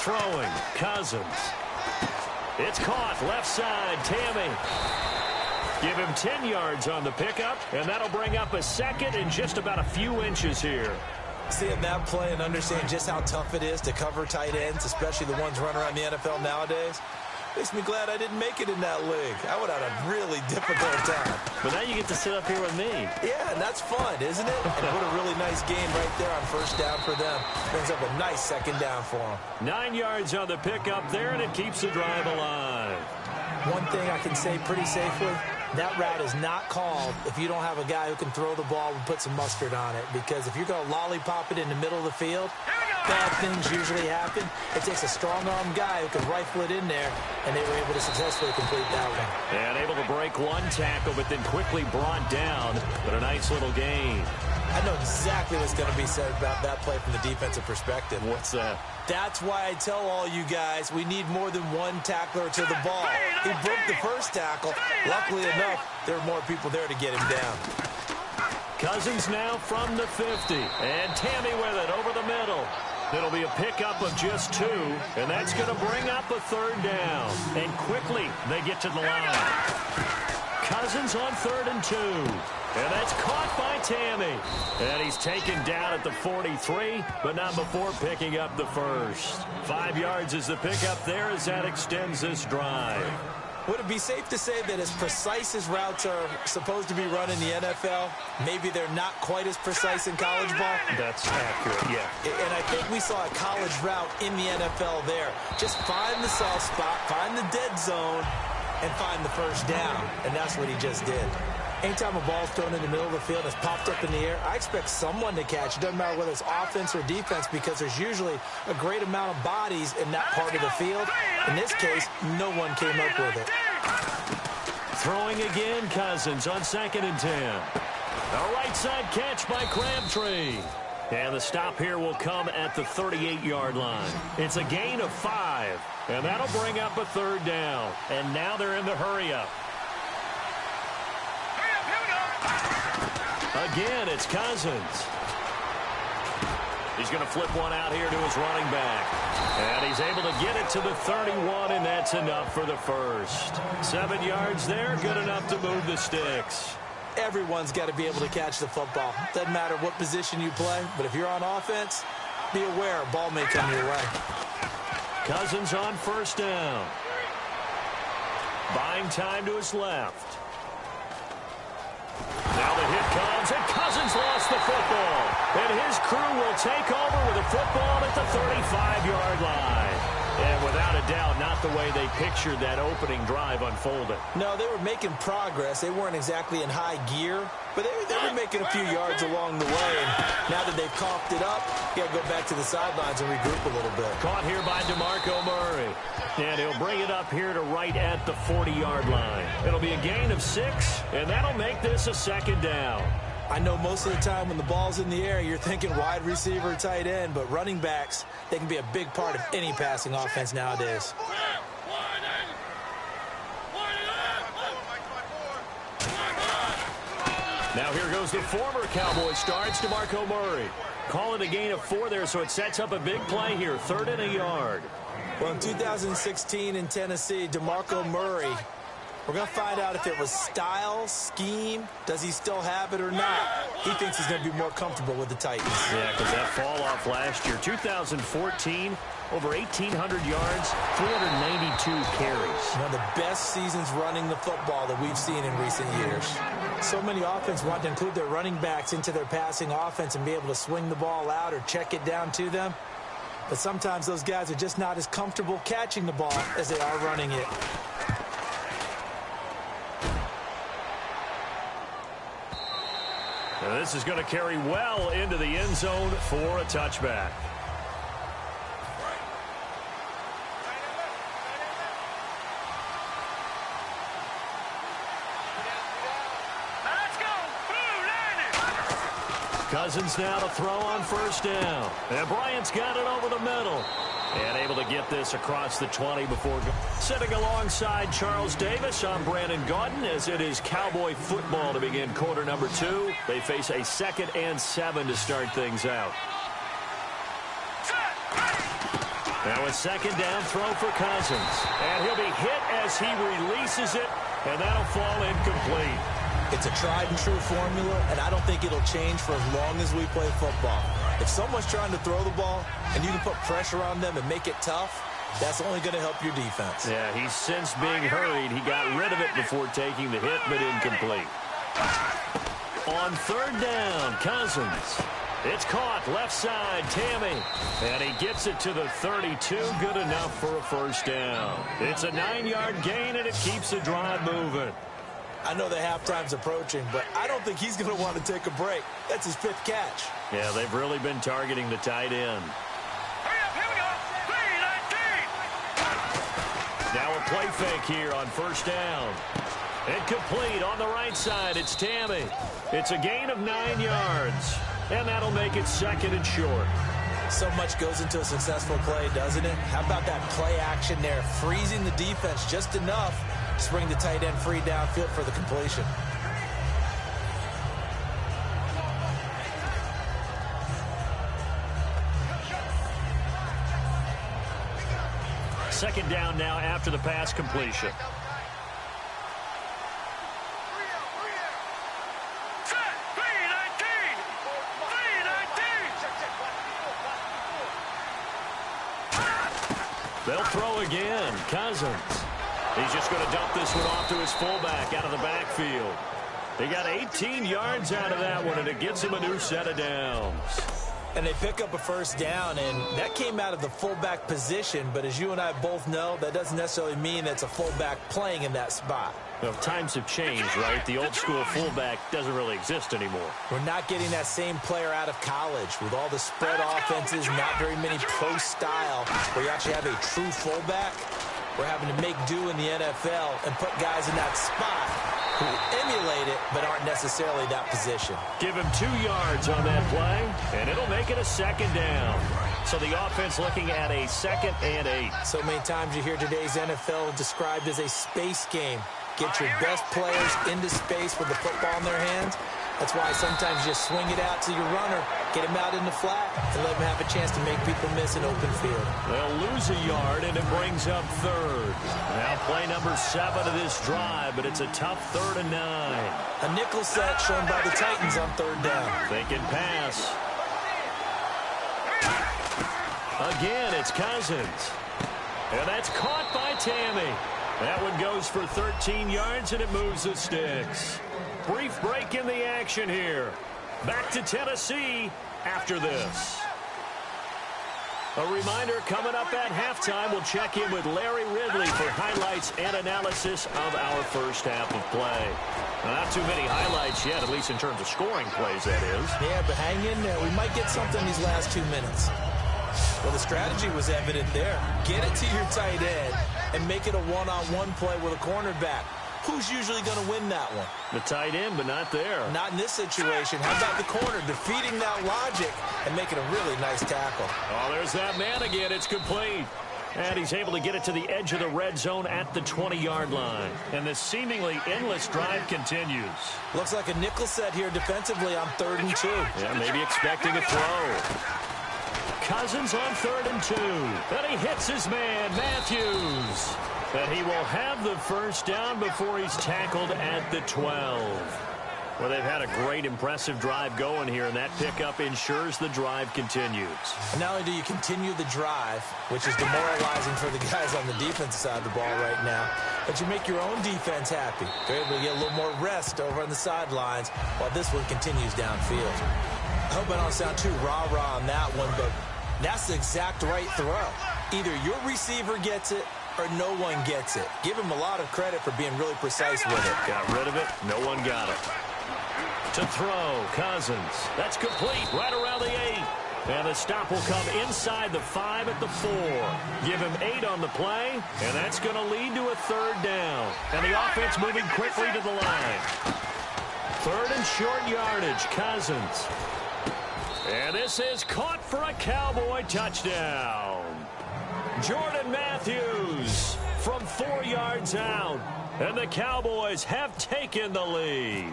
throwing. Cousins. It's caught. Left side. Tammy. Give him 10 yards on the pickup, and that'll bring up a second in just about a few inches here. Seeing that play and understanding just how tough it is to cover tight ends, especially the ones running around the NFL nowadays, makes me glad I didn't make it in that league. I would have had a really difficult time. But now you get to sit up here with me. Yeah, and that's fun, isn't it? And what a really nice game right there on first down for them. Brings up a nice second down for them. 9 yards on the pickup there, and it keeps the drive alive. One thing I can say pretty safely, that route is not called if you don't have a guy who can throw the ball and put some mustard on it. Because if you're going to lollipop it in the middle of the field, bad things usually happen. It takes a strong-arm guy who can rifle it in there, and they were able to successfully complete that one. And able to break one tackle, but then quickly brought down. But a nice little gain. I know exactly what's going to be said about that play from the defensive perspective. What's that? That's why I tell all you guys we need more than one tackler to the ball. He broke the first tackle. Luckily enough, there were more people there to get him down. Cousins now from the 50. And Tammy with it over the middle. It'll be a pickup of just 2, and that's going to bring up a third down. And quickly they get to the line. Cousins on 3rd and 2. And that's caught by Tammy. And he's taken down at the 43, but not before picking up the first. 5 yards is the pickup there as that extends this drive. Would it be safe to say that as precise as routes are supposed to be run in the NFL, maybe they're not quite as precise in college ball? That's accurate, yeah. And I think we saw a college route in the NFL there. Just find the soft spot, find the dead zone, and find the first down. And that's what he just did. Anytime a ball's thrown in the middle of the field and it's popped up in the air, I expect someone to catch. It doesn't matter whether it's offense or defense because there's usually a great amount of bodies in that part of the field. In this case, no one came up with it. Throwing again, Cousins on 2nd and 10. A right side catch by Crabtree. And the stop here will come at the 38-yard line. It's a gain of 5, and that'll bring up a third down. And now they're in the hurry-up. Again, it's Cousins. He's going to flip one out here to his running back. And he's able to get it to the 31, and that's enough for the first. 7 yards there, good enough to move the sticks. Everyone's got to be able to catch the football. Doesn't matter what position you play, but if you're on offense, be aware a ball may come your way. Cousins on 1st down. Buying time to his left. Now the hit comes, and Cousins lost the football. And his crew will take over with a football at the 35-yard line. And without a doubt, not the way they pictured that opening drive unfolding. No, they were making progress. They weren't exactly in high gear, but they were making a few yards along the way. And now that they've coughed it up, you got to go back to the sidelines and regroup a little bit. Caught here by DeMarco Murray. And he'll bring it up here to right at the 40-yard line. It'll be a gain of 6, and that'll make this a 2nd down. I know most of the time when the ball's in the air, you're thinking wide receiver, tight end, but running backs, they can be a big part of any passing offense nowadays. Now here goes the former Cowboy star, it's DeMarco Murray. Call it a gain of 4 there, so it sets up a big play here, 3rd and a yard. Well, in 2016 in Tennessee, DeMarco Murray, we're going to find out if it was style, scheme, does he still have it or not. He thinks he's going to be more comfortable with the Titans. Yeah, because that fall off last year, 2014, over 1,800 yards, 392 carries. One of the best seasons running the football that we've seen in recent years. So many offenses want to include their running backs into their passing offense and be able to swing the ball out or check it down to them. But sometimes those guys are just not as comfortable catching the ball as they are running it. Now this is going to carry well into the end zone for a touchback. Cousins now to throw on 1st down. And Bryant's got it over the middle. And able to get this across the 20 before sitting alongside Charles Davis. I'm Brandon Gaudin as it is Cowboy football to begin quarter number 2. They face a 2nd and 7 to start things out. Now a second down throw for Cousins. And he'll be hit as he releases it, and that'll fall incomplete. It's a tried-and-true formula, and I don't think it'll change for as long as we play football. If someone's trying to throw the ball and you can put pressure on them and make it tough, that's only going to help your defense. Yeah, he's since being hurried. He got rid of it before taking the hit, but incomplete. On third down, Cousins. It's caught left side, Tammy. And he gets it to the 32. Good enough for a first down. It's a 9-yard gain, and it keeps the drive moving. I know the halftime's approaching, but I don't think he's going to want to take a break. That's his 5th catch. Yeah, they've really been targeting the tight end. Now a play fake here on first down. Incomplete on the right side. It's Tammy. It's a gain of 9 yards. And that'll make it second and short. So much goes into a successful play, doesn't it? How about that play action there? Freezing the defense just enough to bring the tight end free downfield for the completion. Second down now after the pass completion. They'll throw again. Cousins. He's just going to dump this one off to his fullback out of the backfield. They got 18 yards out of that one, and it gets him a new set of downs. And they pick up a first down, and that came out of the fullback position. But as you and I both know, that doesn't necessarily mean it's a fullback playing in that spot. Well, times have changed, right? The old school fullback doesn't really exist anymore. We're not getting that same player out of college with all the spread offenses, not very many pro style, where you actually have a true fullback. We're having to make do in the NFL and put guys in that spot who emulate it but aren't necessarily that position. Give him 2 yards on that play, and it'll make it a second down. So the offense looking at a 2nd and 8. So many times you hear today's NFL described as a space game. Get your best players into space with the football in their hands. That's why sometimes you just swing it out to your runner, get him out in the flat, and let him have a chance to make people miss an open field. They'll lose a yard, and it brings up third. Now play number 7 of this drive, but it's a tough 3rd and 9. A nickel set shown by the Titans on third down. Thinking pass. Again, it's Cousins. And that's caught by Tammy. That one goes for 13 yards, and it moves the sticks. Brief break in the action here. Back to Tennessee after this. A reminder, coming up at halftime, we'll check in with Larry Ridley for highlights and analysis of our first half of play. Not too many highlights yet, at least in terms of scoring plays, that is. Yeah, but hang in there. We might get something these last 2 minutes. Well, the strategy was evident there. Get it to your tight end and make it a one-on-one play with a cornerback. Who's usually going to win that one? The tight end, but not there. Not in this situation. How about the corner defeating that logic and making a really nice tackle? Oh, there's that man again. It's complete. And he's able to get it to the edge of the red zone at the 20-yard line. And this seemingly endless drive continues. Looks like a nickel set here defensively on 3rd and 2. Yeah, maybe expecting a throw. Cousins on 3rd and 2. And he hits his man, Matthews. And he will have the first down before he's tackled at the 12. Well, they've had a great, impressive drive going here, and that pickup ensures the drive continues. And not only do you continue the drive, which is demoralizing for the guys on the defensive side of the ball right now, but you make your own defense happy. They're able to get a little more rest over on the sidelines while this one continues downfield. I hope I don't sound too rah-rah on that one, but that's the exact right throw. Either your receiver gets it or no one gets it. Give him a lot of credit for being really precise with it. Got rid of it. No one got it. To throw, Cousins. That's complete right around the 8. And the stop will come inside the 5 at the 4. Give him 8 on the play, and that's going to lead to a 3rd down. And the offense moving quickly to the line. 3rd and short yardage, Cousins. And this is caught for a Cowboy touchdown. Jordan Matthews from 4 yards out. And the Cowboys have taken the lead.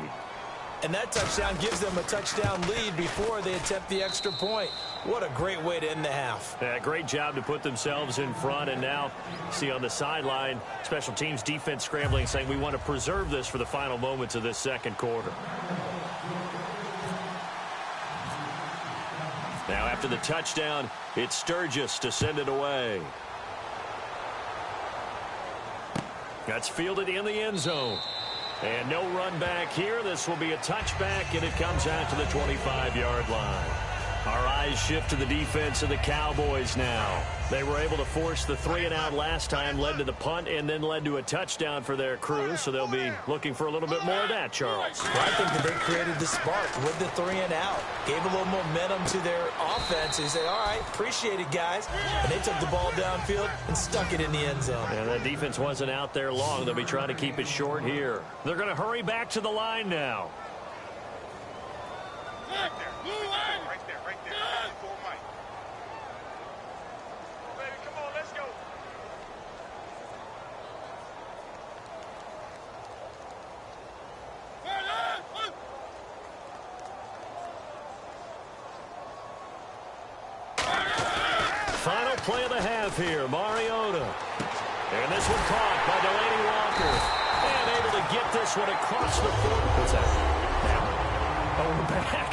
And that touchdown gives them a touchdown lead before they attempt the extra point. What a great way to end the half. Yeah, great job to put themselves in front. And now, see on the sideline, special teams defense scrambling, saying we want to preserve this for the final moments of this second quarter. Now, after the touchdown, it's Sturgis to send it away. That's fielded in the end zone. And no run back here. This will be a touchback, and it comes out to the 25-yard line. Our eyes shift to the defense of the Cowboys now. They were able to force the 3-and-out last time, led to the punt, and then led to a touchdown for their crew. So they'll be looking for a little bit more of that, Charles. Well, I think that they created the spark with the 3-and-out. Gave a little momentum to their offense. They said, all right, appreciate it, guys. And they took the ball downfield and stuck it in the end zone. And that defense wasn't out there long. They'll be trying to keep it short here. They're going to hurry back to the line now. Right there. For Mike. Baby, come on, let's go. Final play of the half here, Mariota. And this one caught by Delaney Walker. And able to get this one across the 40. What's that? Oh, we're back.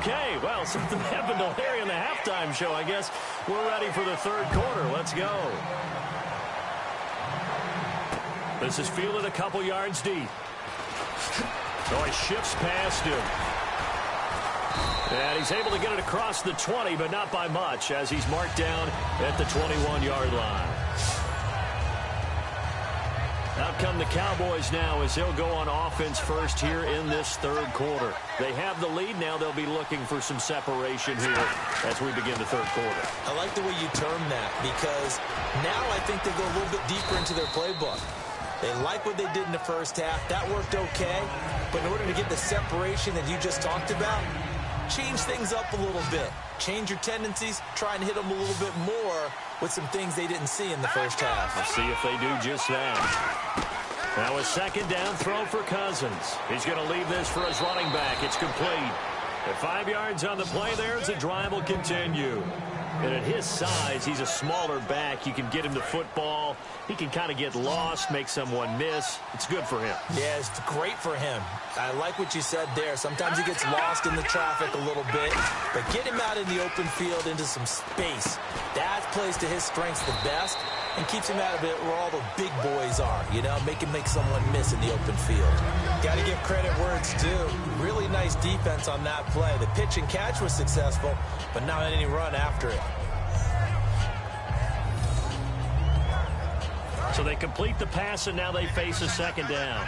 Okay, well, something happened to Larry in the halftime show, I guess. We're ready for the third quarter. Let's go. This is fielded a couple yards deep. So he shifts past him. And he's able to get it across the 20, but not by much, as he's marked down at the 21-yard line. Out come the Cowboys now as they'll go on offense first here in this third quarter. They have the lead. Now they'll be looking for some separation here as we begin the third quarter. I like the way you term that, because now I think they go a little bit deeper into their playbook. They like what they did in the first half. That worked okay. But in order to get the separation that you just talked about, change things up a little bit. Change your tendencies. Try and hit them a little bit more with some things they didn't see in the first half. We'll see if they do just that. Now a second down throw for Cousins. He's going to leave this for his running back. It's complete. At 5 yards on the play there, the drive will continue. And at his size, he's a smaller back. You can get him the football. He can kind of get lost, make someone miss. It's good for him. Yeah, it's great for him. I like what you said there. Sometimes he gets lost in the traffic a little bit, but get him out in the open field into some space. That plays to his strengths the best and keeps him out of it where all the big boys are, you know, make someone miss in the open field. Got to give credit where it's due. Really nice defense on that play. The pitch and catch was successful, but not any run after it. So they complete the pass, and now they face a second down.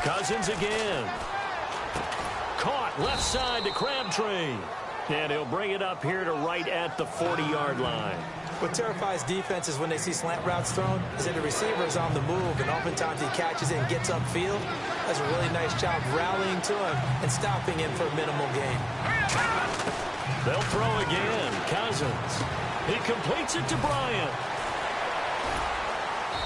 Cousins again. Caught left side to Crabtree. And he'll bring it up here to right at the 40-yard line. What terrifies defenses when they see slant routes thrown is that the receiver is on the move, and oftentimes he catches it and gets upfield. Does a really nice job rallying to him and stopping him for a minimal gain. They'll throw again. Cousins. He completes it to Bryant.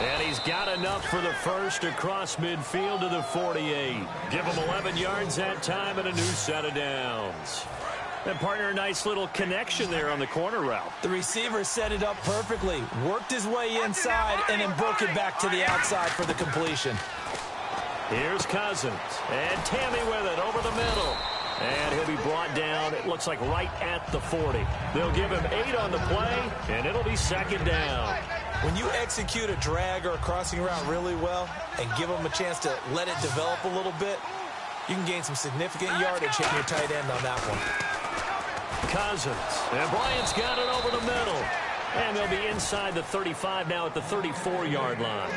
And he's got enough for the first across midfield to the 48. Give him 11 yards that time and a new set of downs. And partner, a nice little connection there on the corner route. The receiver set it up perfectly, worked his way inside, and then broke it back to the outside for the completion. Here's Cousins. And Tammy with it over the middle. And he'll be brought down, it looks like right at the 40. They'll give him 8 on the play, and it'll be second down. When you execute a drag or a crossing route really well and give them a chance to let it develop a little bit, you can gain some significant yardage hitting your tight end on that one. Cousins. And Bryant's got it over the middle. And they'll be inside the 35 now at the 34-yard line.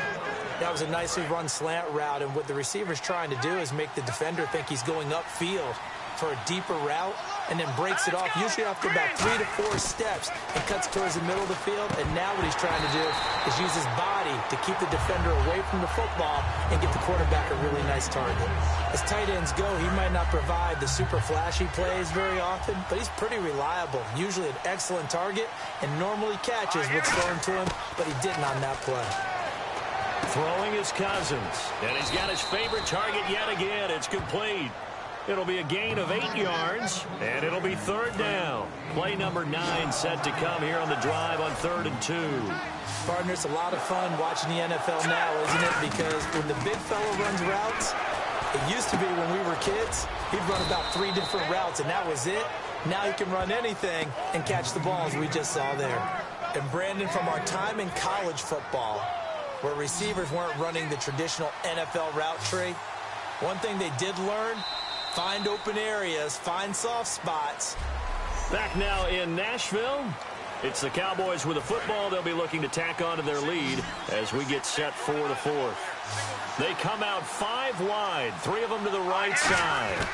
That was a nicely run slant route, and what the receiver's trying to do is make the defender think he's going upfield for a deeper route, and then breaks it off, usually after about 3 to 4 steps, and cuts towards the middle of the field. And now what he's trying to do is use his body to keep the defender away from the football and get the quarterback a really nice target. As tight ends go, he might not provide the super flashy plays very often, but he's pretty reliable, usually an excellent target, and normally catches what's thrown to him, but he didn't on that play. Throwing is Cousins. And he's got his favorite target yet again. It's complete. It'll be a gain of 8 yards, and it'll be third down. Play number 9 set to come here on the drive on 3rd and 2. Partner, it's a lot of fun watching the NFL now, isn't it? Because when the big fella runs routes, it used to be when we were kids, he'd run about 3 different routes, and that was it. Now he can run anything and catch the balls we just saw there. And Brandon, from our time in college football, where receivers weren't running the traditional NFL route tree, one thing they did learn: find open areas, find soft spots. Back now in Nashville, it's the Cowboys with a football. They'll be looking to tack on to their lead as we get set for the 4th. They come out 5 wide, 3 of them to the right side.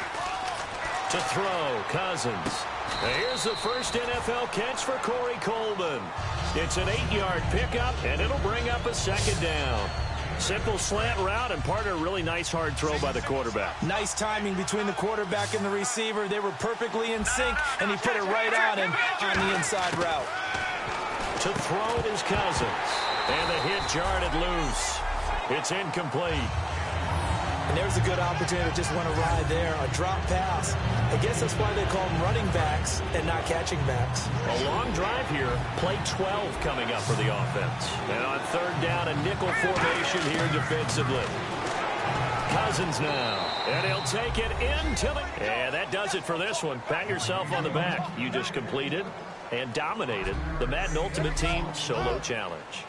To throw, Cousins. Now here's the first NFL catch for Corey Coleman. It's an 8-yard pickup, and it'll bring up a 2nd down. Simple slant route, and partner, really nice hard throw by the quarterback. Nice timing between the quarterback and the receiver. They were perfectly in sync, and he put it right on him on the inside route. To throw is Cousins, and the hit jarred it loose. It's incomplete. And there's a good opportunity to just went awry there, a drop pass. I guess that's why they call them running backs and not catching backs. A long drive here. Play 12 coming up for the offense. And on 3rd down, a nickel formation here defensively. Cousins now. And he'll take it into the... And that does it for this one. Pat yourself on the back. You just completed and dominated the Madden Ultimate Team Solo Challenge.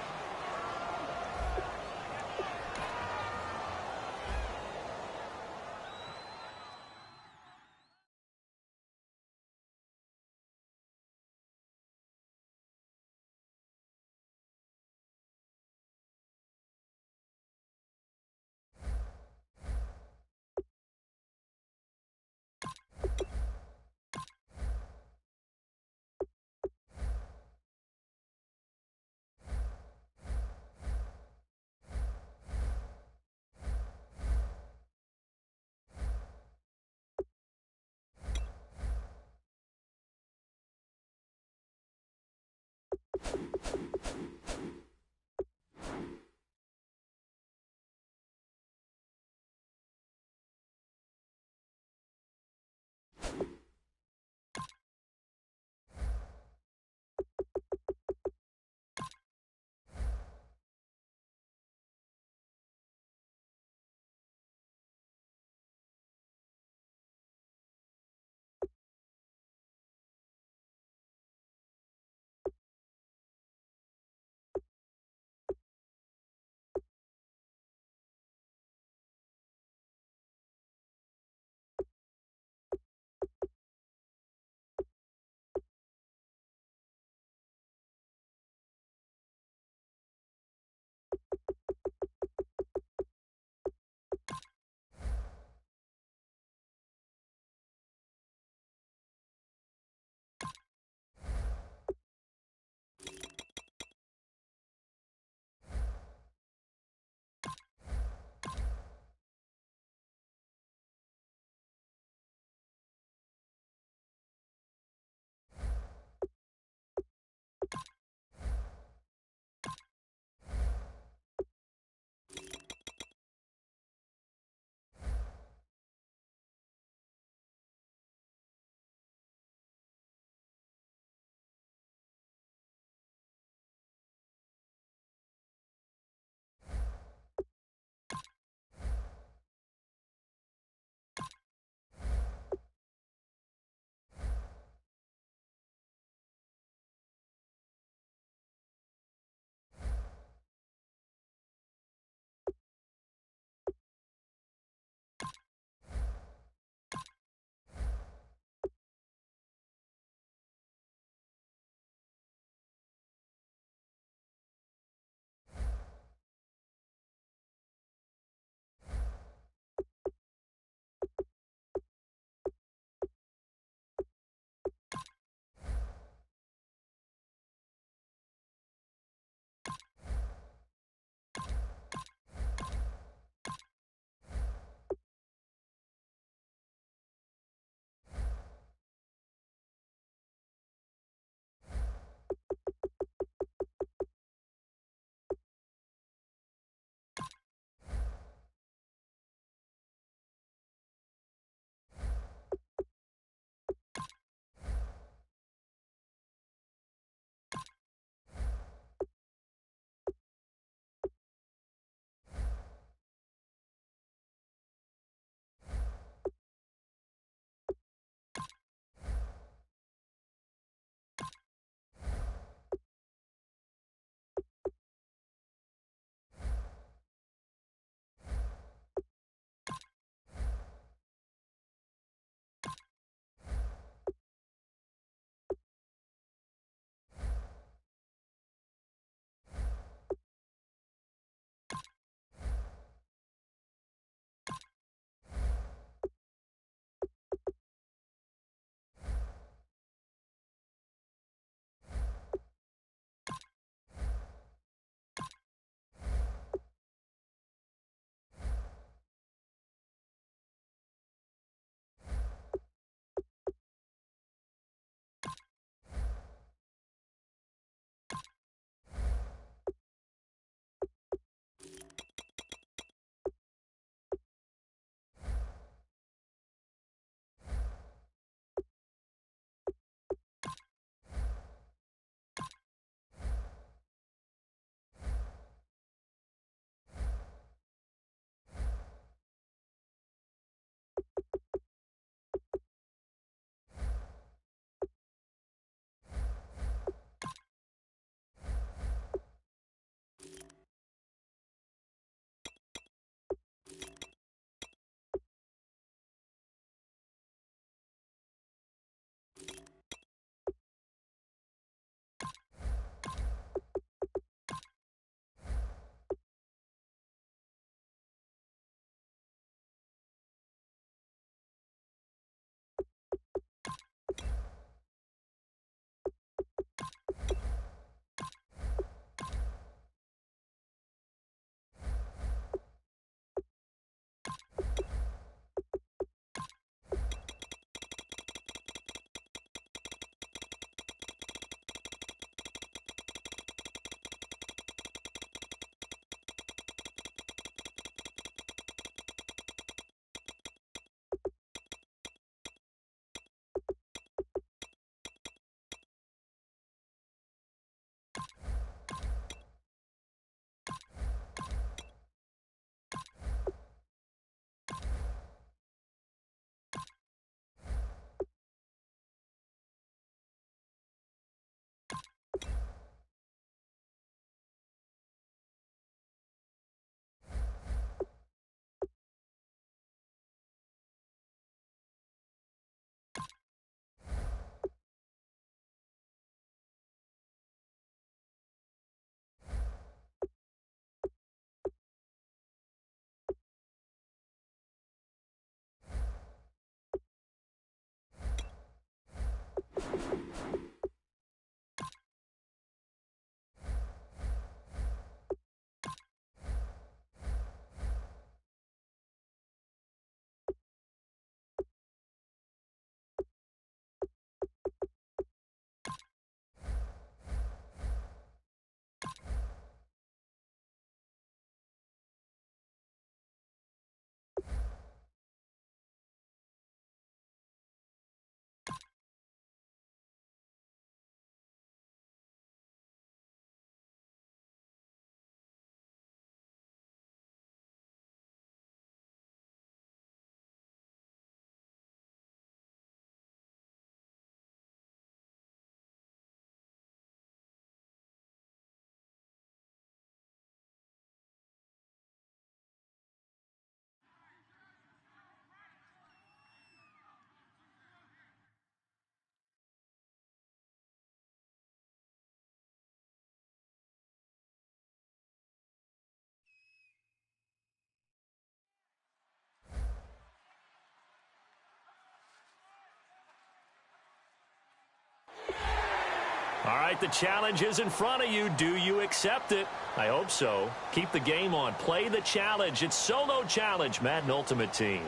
right, the challenge is in front of you. Do you accept it? I hope so. Keep the game on. Play the challenge. It's Solo Challenge, Madden Ultimate Team.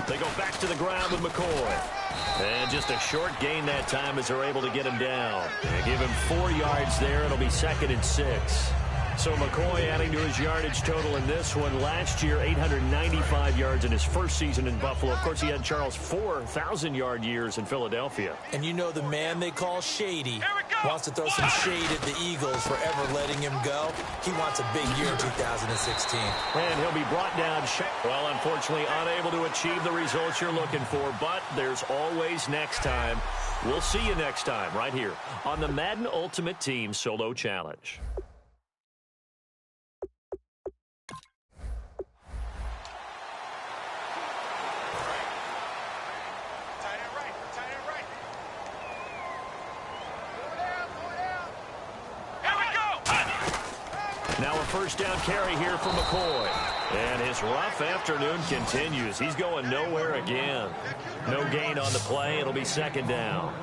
They go back to the ground with McCoy. And just a short gain that time as they're able to get him down. And give him 4 yards there. It'll be 2nd and 6. So McCoy adding to his yardage total in this one. Last year, 895 yards in his first season in Buffalo. Of course, he had Charles 4,000-yard years in Philadelphia. And you know the man they call Shady wants to throw some shade at the Eagles for ever letting him go. He wants a big year in 2016. And he'll be brought down. Well, unfortunately, unable to achieve the results you're looking for, but there's always next time. We'll see you next time right here on the Madden Ultimate Team Solo Challenge. Now a first down carry here for McCoy. And his rough afternoon continues. He's going nowhere again. No gain on the play. It'll be 2nd down.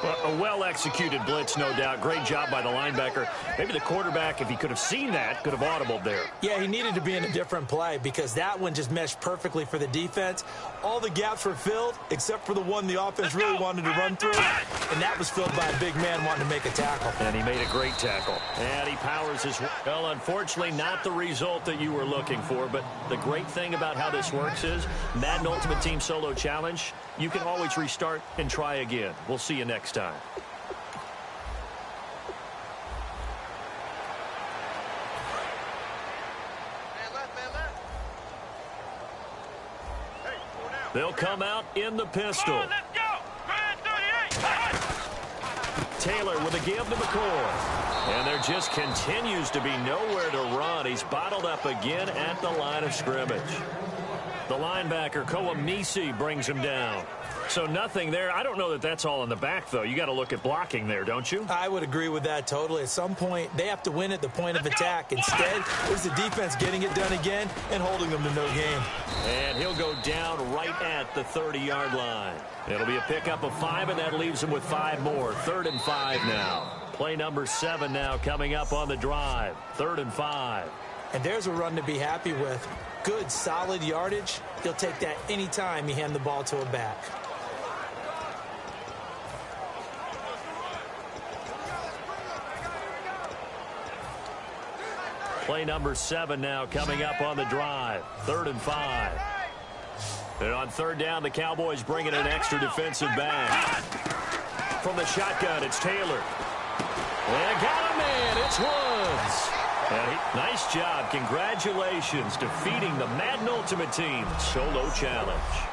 A well-executed blitz, no doubt. Great job by the linebacker. Maybe the quarterback, if he could have seen that, could have audibled there. Yeah, he needed to be in a different play because that one just meshed perfectly for the defense. All the gaps were filled except for the one the offense really wanted to run through, and that was filled by a big man wanting to make a tackle. And he made a great tackle. And he powers his... Well, unfortunately, not the result that you were looking for, but the great thing about how this works is Madden Ultimate Team Solo Challenge, you can always restart and try again. We'll see you next time. They'll come out in the pistol. Taylor with a give to McCoy. And there just continues to be nowhere to run. He's bottled up again at the line of scrimmage. The linebacker, Kowamisi, brings him down. So nothing there. I don't know that that's all in the back, though. You got to look at blocking there, don't you? I would agree with that totally. At some point, they have to win at the point of attack. Instead, it was the defense getting it done again and holding them to no gain. And he'll go down right at the 30-yard line. It'll be a pickup of 5, and that leaves him with 5 more. 3rd and 5 now. Play number 7 now coming up on the drive. 3rd and 5. And there's a run to be happy with. Good, solid yardage. He'll take that anytime you hand the ball to a back. Play number 7 now coming up on the drive. 3rd and 5. And on 3rd down, the Cowboys bring in an extra defensive back. From the shotgun, it's Taylor. And got a man. It's Woods. And nice job. Congratulations defeating the Madden Ultimate Team Solo Challenge.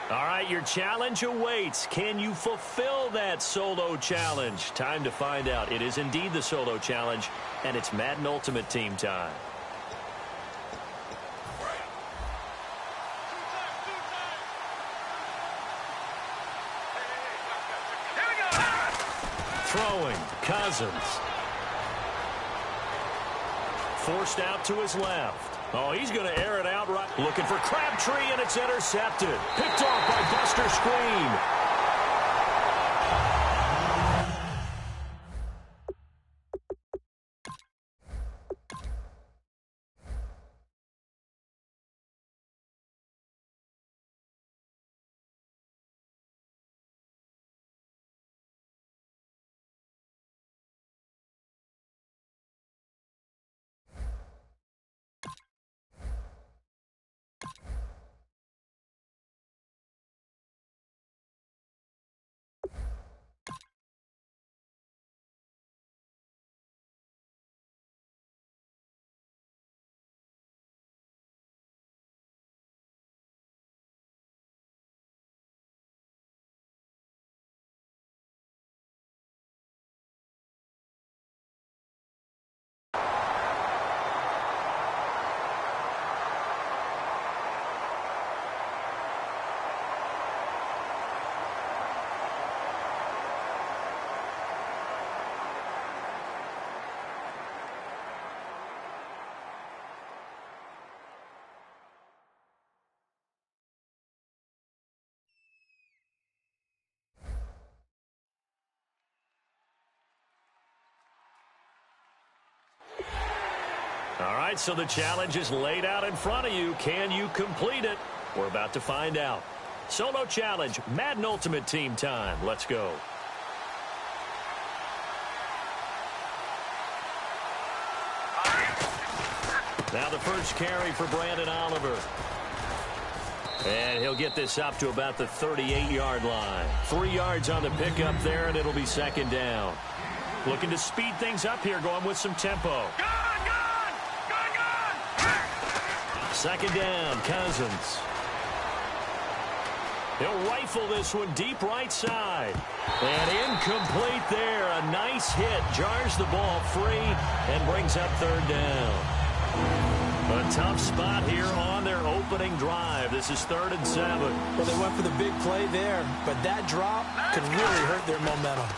All right, your challenge awaits. Can you fulfill that solo challenge? Time to find out. It is indeed the solo challenge, and it's Madden Ultimate Team time. Throwing, Cousins. Forced out to his left. Oh, he's going to air it out right. Looking for Crabtree, and it's intercepted. Picked off by Buster Screen. All right, so the challenge is laid out in front of you. Can you complete it? We're about to find out. Solo challenge, Madden Ultimate Team time. Let's go. Now the first carry for Brandon Oliver. And he'll get this up to about the 38-yard line. 3 yards on the pickup there, and it'll be second down. Looking to speed things up here, going with some tempo. Second down, Cousins. He'll rifle this one deep right side. And incomplete there. A nice hit. Jars the ball free and brings up third down. A tough spot here on their opening drive. This is 3rd and 7. Well, they went for the big play there, but that drop could really hurt their momentum.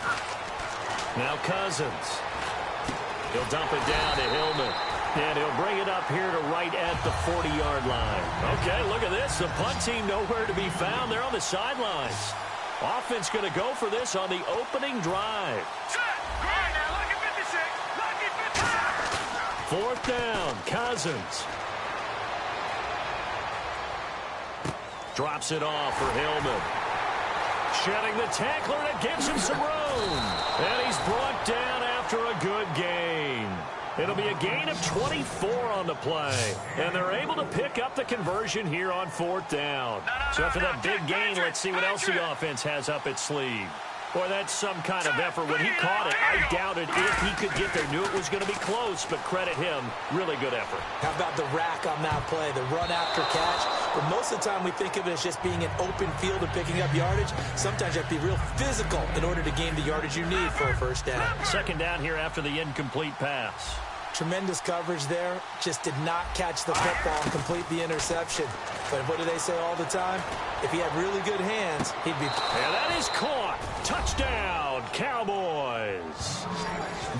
Now Cousins. He'll dump it down to Hillman. And he'll bring it up here to right at the 40-yard line. Okay, look at this. The punt team nowhere to be found. They're on the sidelines. Offense going to go for this on the opening drive. Fourth down, Cousins. Drops it off for Hillman. Shedding the tackler, and it gives him some room. And he's brought down after a good gain. It'll be a gain of 24 on the play. And they're able to pick up the conversion here on 4th down. So after that big gain, let's see what else the offense has up its sleeve. Boy, that's some kind of effort. When he caught it, I doubted if he could get there. Knew it was going to be close, but credit him. Really good effort. How about the rack on that play, the run after catch? But most of the time we think of it as just being an open field and picking up yardage. Sometimes you have to be real physical in order to gain the yardage you need for a first down. Second down here after the incomplete pass. Tremendous coverage there. Just did not catch the football and complete the interception. But what do they say all the time? If he had really good hands, he'd be... Yeah, that is caught. Touchdown, Cowboys.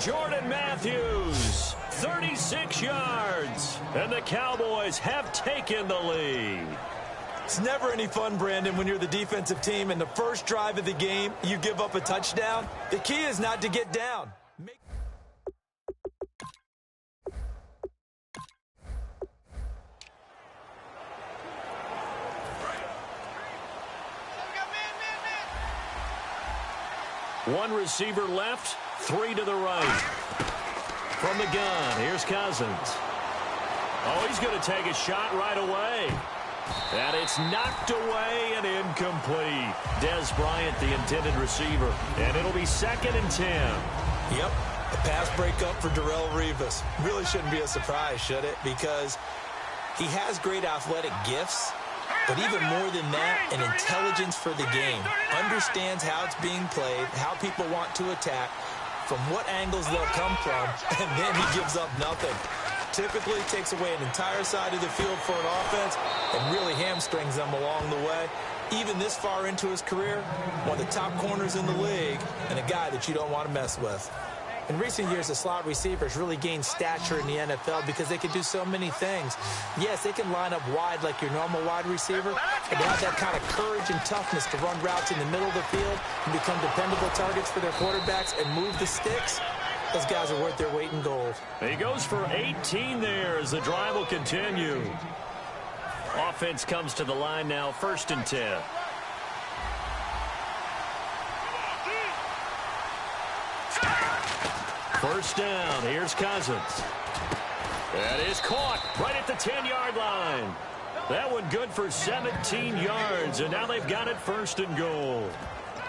Jordan Matthews, 36 yards. And the Cowboys have taken the lead. It's never any fun, Brandon, when you're the defensive team and the first drive of the game, you give up a touchdown. The key is not to get down. One receiver left, 3 to the right. From the gun, here's Cousins. Oh, he's going to take a shot right away. And it's knocked away and incomplete. Dez Bryant, the intended receiver. And it'll be 2nd and 10. Yep, a pass breakup for Darrelle Revis. Really shouldn't be a surprise, should it? Because he has great athletic gifts, But even more than that, an intelligence for the game. Understands how it's being played, how people want to attack, from what angles they'll come from, and then he gives up nothing. Typically takes away an entire side of the field for an offense and really hamstrings them along the way. Even this far into his career, one of the top corners in the league and a guy that you don't want to mess with. In recent years, the slot receivers really gained stature in the NFL because they can do so many things. Yes, they can line up wide like your normal wide receiver, but they have that kind of courage and toughness to run routes in the middle of the field and become dependable targets for their quarterbacks and move the sticks. Those guys are worth their weight in gold. He goes for 18 there as the drive will continue. Offense comes to the line now, 1st and 10. First down, here's Cousins. That is caught right at the 10-yard line. That one good for 17 yards, and now they've got it 1st and goal.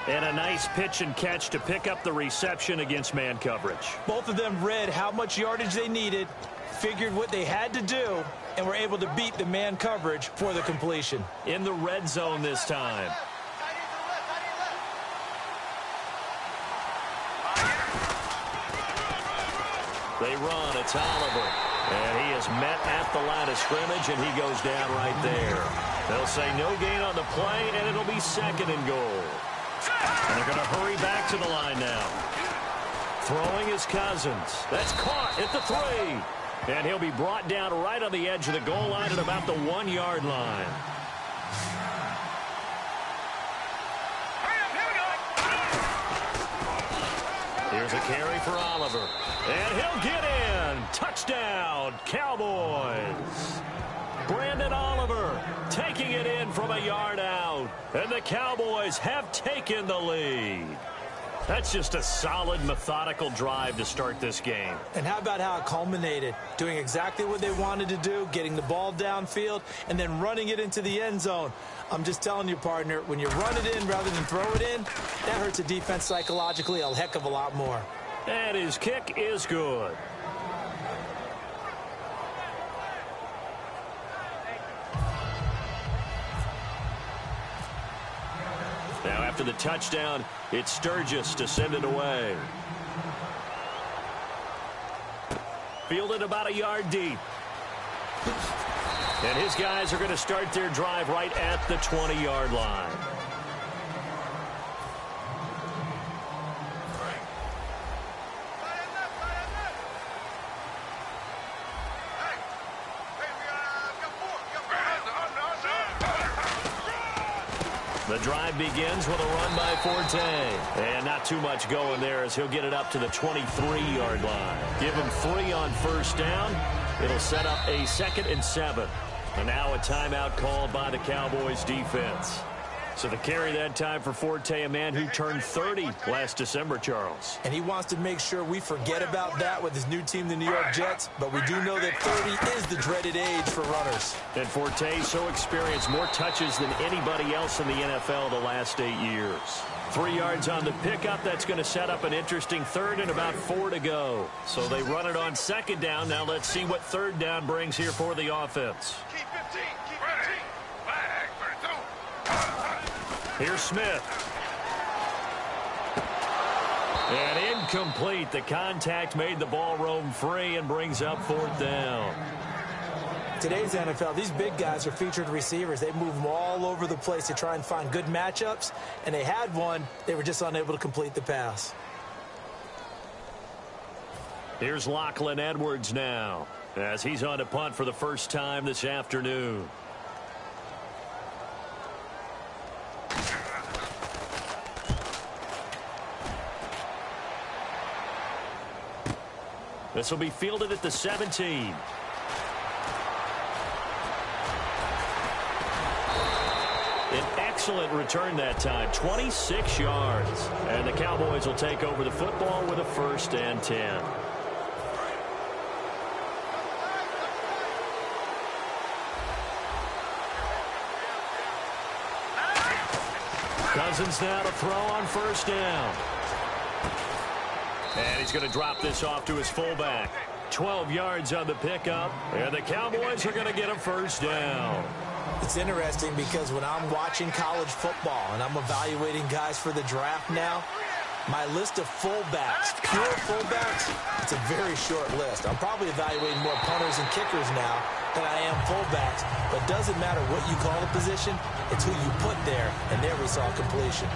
And a nice pitch and catch to pick up the reception against man coverage. Both of them read how much yardage they needed, figured what they had to do, and were able to beat the man coverage for the completion. In the red zone this time. They run, it's Oliver. And he is met at the line of scrimmage, and he goes down right there. They'll say no gain on the play, and it'll be 2nd and goal. And they're going to hurry back to the line now. Throwing is Cousins. That's caught at the 3. And he'll be brought down right on the edge of the goal line at about the 1-yard line. Here's a carry for Oliver. And he'll get in. Touchdown, Cowboys. Brandon Oliver taking it in from a yard out. And the Cowboys have taken the lead. That's just a solid, methodical drive to start this game. And how about how it culminated? Doing exactly what they wanted to do, getting the ball downfield, and then running it into the end zone. I'm just telling you, partner, when you run it in rather than throw it in, that hurts a defense psychologically a heck of a lot more. And his kick is good. Now after the touchdown, it's Sturgis to send it away. Fielded about a yard deep. And his guys are going to start their drive right at the 20-yard line. The drive begins with a run by Forte. And not too much going there as he'll get it up to the 23-yard line. Give him 3 on 1st down. It'll set up a 2nd and 7. And now a timeout called by the Cowboys defense. So the carry that time for Forte, a man who turned 30 last December, Charles. And he wants to make sure we forget about that with his new team, the New York Jets. But we do know that 30 is the dreaded age for runners. And Forte so experienced, more touches than anybody else in the NFL the last 8 years. 3 yards on the pickup. That's going to set up an interesting 3rd and about 4 to go. So they run it on 2nd down. Now let's see what 3rd down brings here for the offense. Keep 15. Keep 15. Flag, 32. Here's Smith. And incomplete. The contact made the ball roam free and brings up 4th down. Today's NFL, these big guys are featured receivers. They move them all over the place to try and find good matchups, and they had one. They were just unable to complete the pass. Here's Lachlan Edwards now as he's on to punt for the first time this afternoon. This will be fielded at the 17. An excellent return that time, 26 yards. And the Cowboys will take over the football with a 1st and 10. Cousins now to throw on 1st down. And he's going to drop this off to his fullback. 12 yards on the pickup, and the Cowboys are going to get a 1st down. It's interesting because when I'm watching college football and I'm evaluating guys for the draft now, my list of fullbacks, pure fullbacks, it's a very short list. I'm probably evaluating more punters and kickers now than I am fullbacks, but it doesn't matter what you call the position, it's who you put there, and there we saw completion.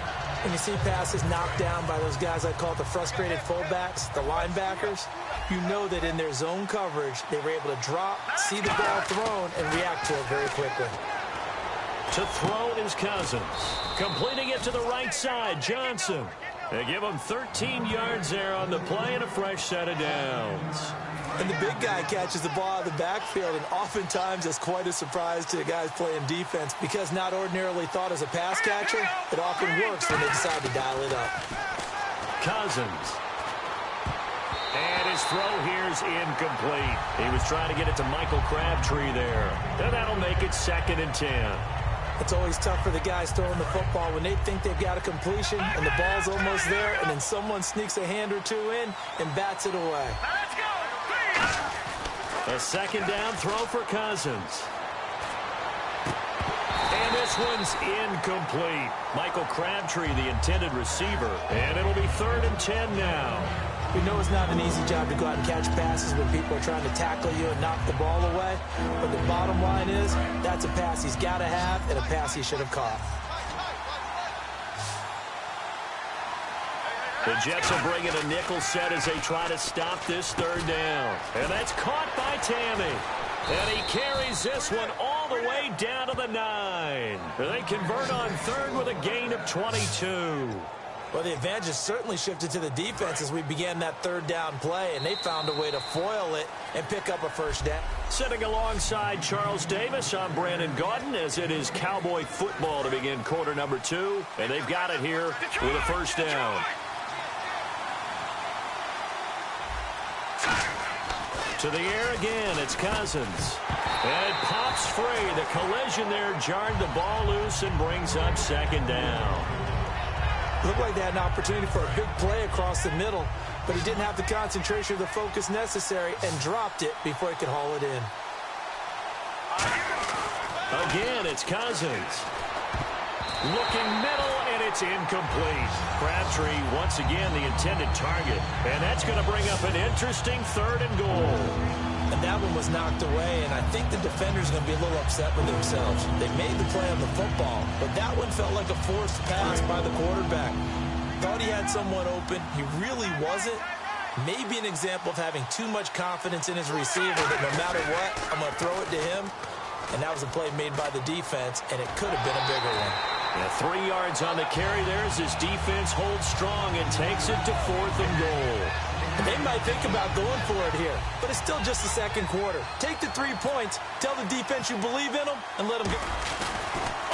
When you see passes knocked down by those guys I call the frustrated fullbacks, the linebackers, you know that in their zone coverage, they were able to drop, see the ball thrown, and react to it very quickly. To throw is Cousins. Completing it to the right side, Johnson. They give him 13 yards there on the play and a fresh set of downs. And the big guy catches the ball out of the backfield, and oftentimes it's quite a surprise to the guys playing defense because not ordinarily thought as a pass catcher, it often works when they decide to dial it up. Cousins. And his throw here's incomplete. He was trying to get it to Michael Crabtree there. And that'll make it 2nd and 10. It's always tough for the guys throwing the football when they think they've got a completion and the ball's almost there, and then someone sneaks a hand or two in and bats it away. A 2nd down throw for Cousins. And this one's incomplete. Michael Crabtree, the intended receiver. And it'll be 3rd and 10 now. We know it's not an easy job to go out and catch passes when people are trying to tackle you and knock the ball away. But the bottom line is, that's a pass he's got to have and a pass he should have caught. The Jets will bring in a nickel set as they try to stop this 3rd down. And that's caught by Tammy. And he carries this one all the way down to the 9. They convert on 3rd with a gain of 22. Well, the advantage has certainly shifted to the defense as we began that 3rd down play, and they found a way to foil it and pick up a 1st down. Sitting alongside Charles Davis, I'm Brandon Gaudin, as it is Cowboy football to begin quarter number 2, and they've got it here with a 1st down. To the air again, it's Cousins. And it pops free. The collision there jarred the ball loose and brings up 2nd down. Looked like they had an opportunity for a big play across the middle, but he didn't have the concentration or the focus necessary and dropped it before he could haul it in. Again, it's Cousins. Looking middle, and it's incomplete. Crabtree, once again, the intended target. And that's going to bring up an interesting 3rd and goal. And that one was knocked away, and I think the defender's going to be a little upset with themselves. They made the play on the football, but that one felt like a forced pass by the quarterback. Thought he had someone open. He really wasn't. Maybe an example of having too much confidence in his receiver that no matter what, I'm going to throw it to him. And that was a play made by the defense, and it could have been a bigger one. Yeah, 3 yards on the carry there as his defense holds strong and takes it to 4th and goal. And they might think about going for it here, but it's still just the 2nd quarter. Take the 3 points, tell the defense you believe in them, and let them get...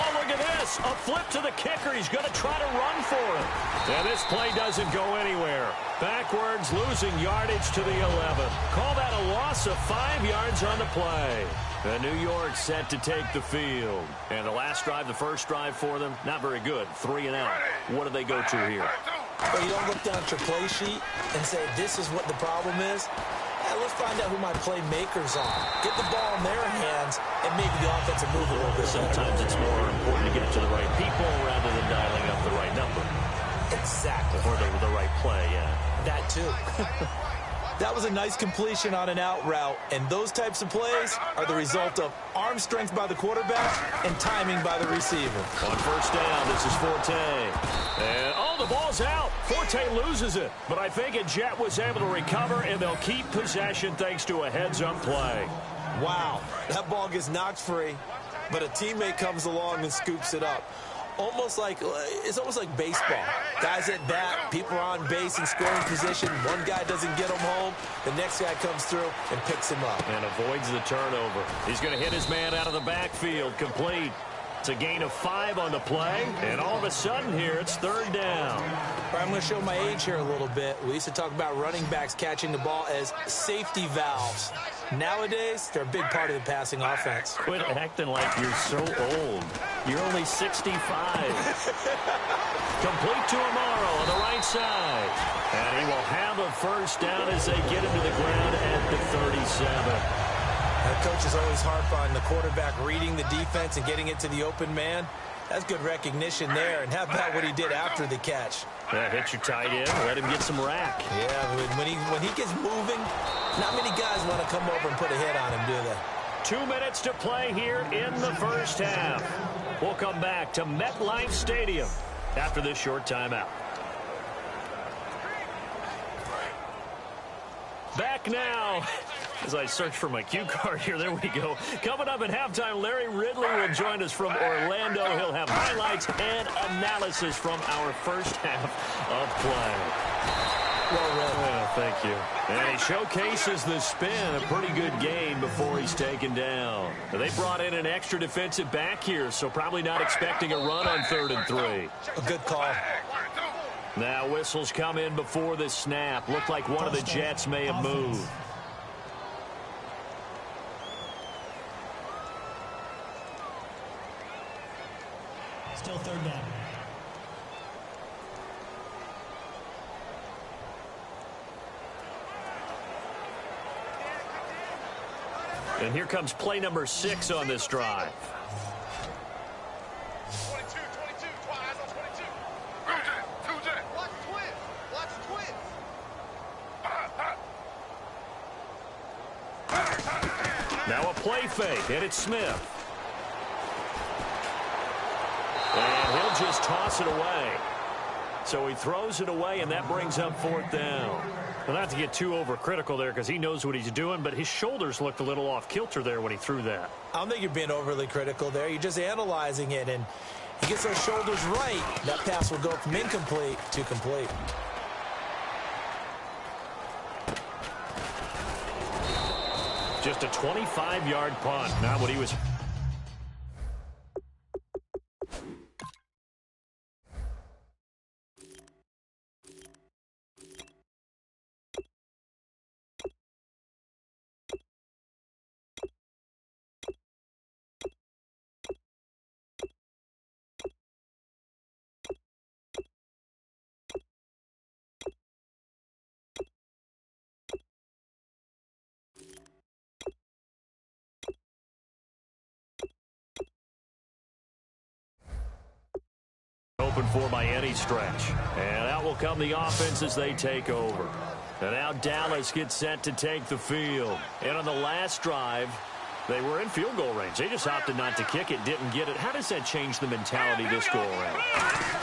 Oh, look at this. A flip to the kicker. He's going to try to run for it. And this play doesn't go anywhere. Backwards, losing yardage to the 11. Call that a loss of 5 yards on the play. And New York set to take the field. And the last drive, the first drive for them, not very good. 3 and out. What do they go to here? Well, you don't look down at your play sheet and say, this is what the problem is. Let's find out who my playmakers are. Get the ball in their hands, and maybe the offense will move a little bit. Sometimes it's more important to get it to the right people rather than dialing up the right number. Exactly. Or the right play, yeah. That too. That was a nice completion on an out route, and those types of plays are the result of arm strength by the quarterback and timing by the receiver. On 1st down, this is Forte. And, oh, the ball's out. Forte loses it, but I think a Jet was able to recover, and they'll keep possession thanks to a heads-up play. Wow, that ball gets knocked free, but a teammate comes along and scoops it up. It's almost like baseball. Guys at bat, people are on base in scoring position. One guy doesn't get him home. The next guy comes through and picks him up. And avoids the turnover. He's going to hit his man out of the backfield. Complete. It's a gain of 5 on the play. And all of a sudden here, it's 3rd down. I'm going to show my age here a little bit. We used to talk about running backs catching the ball as safety valves. Nowadays, they're a big part of the passing offense. Quit acting like you're so old. You're only 65. Complete to Amaro on the right side. And he will have a 1st down as they get him to the ground at the 37. The coach is always harp on the quarterback reading the defense and getting it to the open man. That's good recognition there. And how about what he did after the catch? Yeah, hit your tight end, let him get some rack. Yeah, when he gets moving, not many guys want to come over and put a hit on him, do they? 2 minutes to play here in the first half. We'll come back to MetLife Stadium after this short timeout. Back now. As I search for my cue card here, there we go. Coming up at halftime, Larry Ridley will join us from Orlando. He'll have highlights and analysis from our first half of play. Well read. Oh, thank you. And he showcases the spin, a pretty good gain before he's taken down. They brought in an extra defensive back here, so probably not expecting a run on 3rd and 3. A good call. Now whistles come in before the snap. Looked like one of the Jets may have moved. Still 3rd down. And here comes play number 6 on this drive. 22, eyes on 22. Two Jets. Watch twins. Now a play fake, and it's Smith. And he'll just toss it away. So he throws it away, and that brings up 4th down. Well, not to get too overcritical there because he knows what he's doing, but his shoulders looked a little off kilter there when he threw that. I don't think you're being overly critical there. You're just analyzing it, and he gets those shoulders right. That pass will go from incomplete to complete. Just a 25-yard punt. Not what he was... open for by any stretch. And out will come the offense as they take over. And now Dallas gets set to take the field. And on the last drive, they were in field goal range. They just opted not to kick it, didn't get it. How does that change the mentality this go around?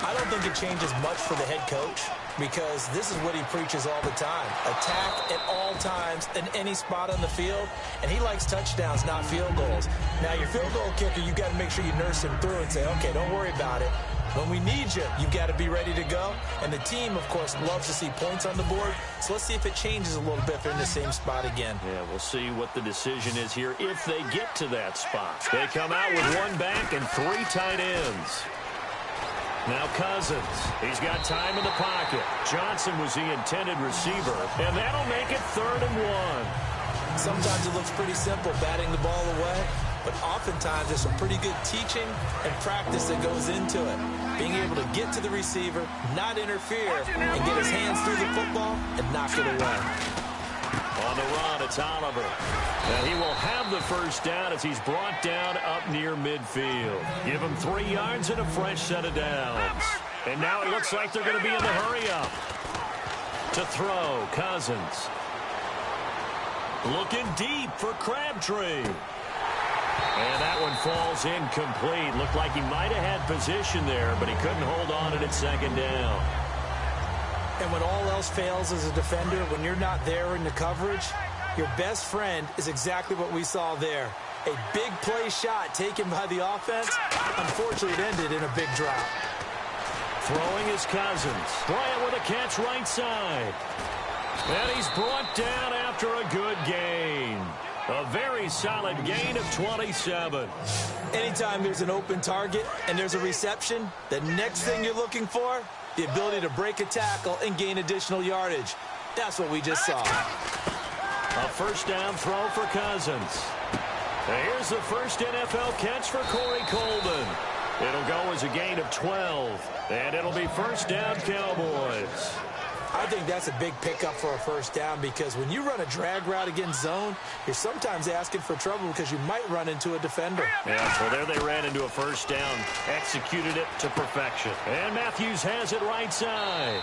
I don't think it changes much for the head coach because this is what he preaches all the time. Attack at all times in any spot on the field, and he likes touchdowns, not field goals. Now, your field goal kicker, you've got to make sure you nurse him through and say, okay, don't worry about it. When we need you, you've got to be ready to go. And the team, of course, loves to see points on the board. So let's see if it changes a little bit if they're in the same spot again. Yeah, we'll see what the decision is here if they get to that spot. They come out with 1 back and 3 tight ends. Now Cousins. He's got time in the pocket. Johnson was the intended receiver. And that'll make it 3rd and 1. Sometimes it looks pretty simple, batting the ball away. But oftentimes there's some pretty good teaching and practice that goes into it. Being able to get to the receiver, not interfere, and get his hands through the football and knock it away. On the run, it's Oliver. And he will have the first down as he's brought down up near midfield. Give him 3 yards and a fresh set of downs. And now it looks like they're going to be in the hurry-up. To throw, Cousins. Looking deep for Crabtree. And that one falls incomplete. Looked like he might have had position there, but he couldn't hold on to it 2nd down. And when all else fails as a defender, when you're not there in the coverage, your best friend is exactly what we saw there. A big play shot taken by the offense. Unfortunately, it ended in a big drop. Throwing is Cousins. Bryant with a catch right side. And he's brought down after a good gain. A very solid gain of 27. Anytime there's an open target and there's a reception, the next thing you're looking for, the ability to break a tackle and gain additional yardage. That's what we just saw. A first down throw for Cousins. And here's the first NFL catch for Corey Coleman. It'll go as a gain of 12, and it'll be first down Cowboys. I think that's a big pickup for a first down because when you run a drag route against zone, you're sometimes asking for trouble because you might run into a defender. Yeah, so there they ran into a first down, executed it to perfection. And Matthews has it right side.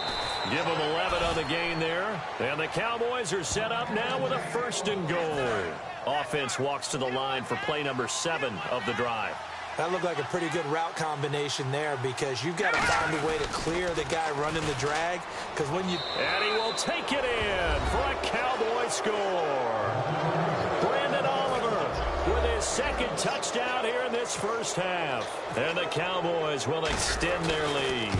Give them 11 on the gain there. And the Cowboys are set up now with a 1st and goal. Offense walks to the line for play number 7 of the drive. That looked like a pretty good route combination there because you've got to find a way to clear the guy running the drag. Because when you... And he will take it in for a Cowboy score. Brandon Oliver with his 2nd touchdown here in this first half. And the Cowboys will extend their lead.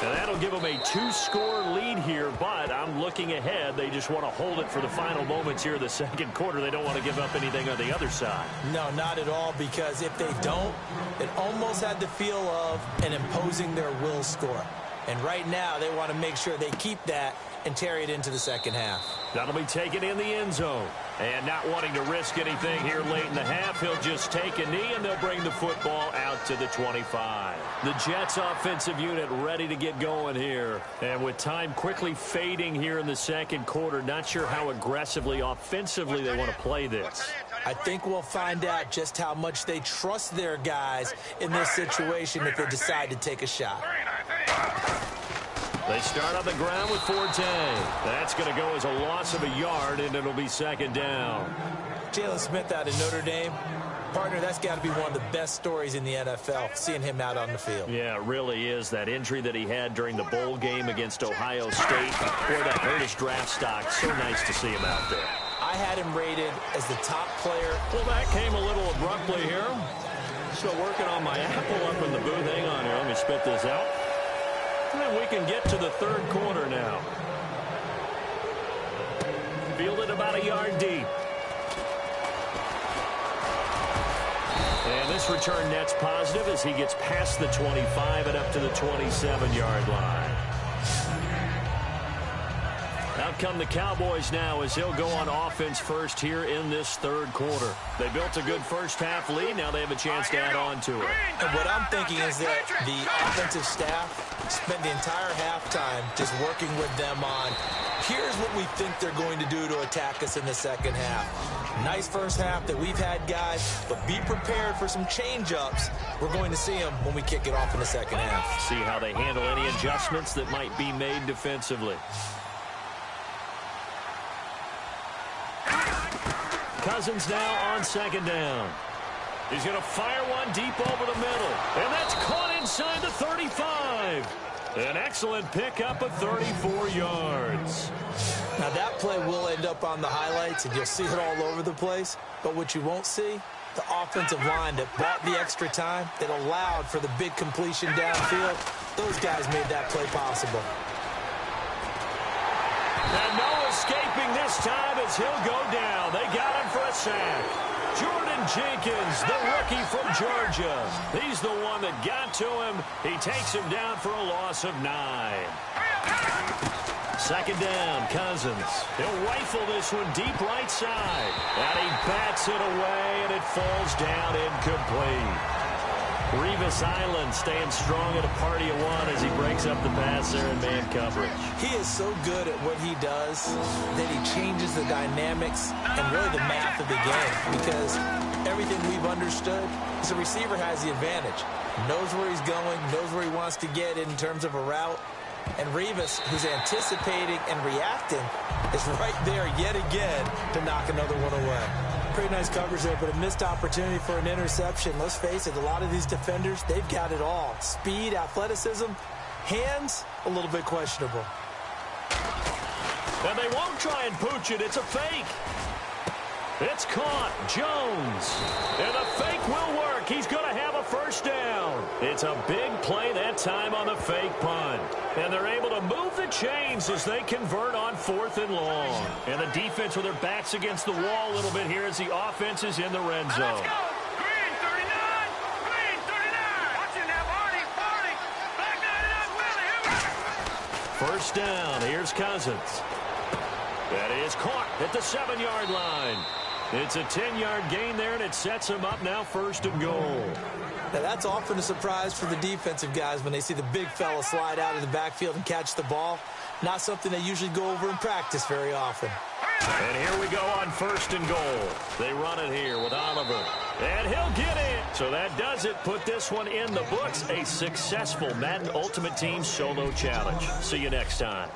And that'll give them a 2-score lead here, but I'm looking ahead. They just want to hold it for the final moments here in the 2nd quarter. They don't want to give up anything on the other side. No, not at all, because if they don't, it almost had the feel of an imposing their will score. And right now, they want to make sure they keep that and carry it into the 2nd half. That'll be taken in the end zone. And not wanting to risk anything here late in the half, he'll just take a knee, and they'll bring the football out to the 25. The Jets offensive unit ready to get going here. And with time quickly fading here in the 2nd quarter, not sure how aggressively, offensively they want to play this. I think we'll find out just how much they trust their guys in this situation if they decide to take a shot. They start on the ground with Forte. That's going to go as a loss of a yard, and it'll be 2nd down. Jalen Smith out of Notre Dame. Partner, that's got to be one of the best stories in the NFL, seeing him out on the field. Yeah, it really is. That injury that he had during the bowl game against Ohio State, boy, that hurt his draft stock. So nice to see him out there. I had him rated as the top player. Well, that came a little abruptly here. Still working on my apple up in the booth. Hang on here. Let me spit this out. And we can get to the 3rd quarter now. Fielded about a yard deep. And this return net's positive as he gets past the 25 and up to the 27-yard line. Out come the Cowboys now as he'll go on offense first here in this 3rd quarter. They built a good first half lead. Now they have a chance to add on to it. And what I'm thinking is that the offensive staff spent the entire halftime just working with them on, here's what we think they're going to do to attack us in the 2nd half. Nice first half that we've had, guys, but be prepared for some change-ups. We're going to see them when we kick it off in the 2nd half. See how they handle any adjustments that might be made defensively. Cousins now on 2nd down. He's going to fire one deep over the middle. And that's caught inside the 35. An excellent pickup of 34 yards. Now that play will end up on the highlights, and you'll see it all over the place. But what you won't see, the offensive line that bought the extra time, that allowed for the big completion downfield. Those guys made that play possible. And no escaping this time as he'll go down. They got him for a sack. Jordan Jenkins, the rookie from Georgia. He's the one that got to him. He takes him down for a loss of 9. 2nd down, Cousins. He'll rifle this one deep right side. And he bats it away, and it falls down incomplete. Revis Island staying strong at a party of one as he breaks up the pass there in man coverage. He is so good at what he does that he changes the dynamics and really the math of the game, because everything we've understood is the receiver has the advantage. Knows where he's going, knows where he wants to get in terms of a route. And Revis, who's anticipating and reacting, is right there yet again to knock another one away. Pretty nice coverage there, but a missed opportunity for an interception. Let's face it, a lot of these defenders, they've got it all. Speed, athleticism, hands, a little bit questionable. And they won't try and pooch it. It's a fake. It's caught. Jones. And the fake will work. He's going to have a first down. It's a big play that time on the fake punt. And they're able to move the chains as they convert on 4th and long. And the defense with their backs against the wall a little bit here as the offense is in the red zone. Let's go. Green 39. Green 39. Watching that party. Black 99 Willie. Here we go. First down. Here's Cousins. That is caught at the 7-yard line. It's a 10-yard gain there, and it sets him up now 1st and goal. Now, that's often a surprise for the defensive guys when they see the big fella slide out of the backfield and catch the ball. Not something they usually go over in practice very often. And here we go on 1st and goal. They run it here with Oliver. And he'll get it. So that does it. Put this one in the books. A successful Madden Ultimate Team solo challenge. See you next time.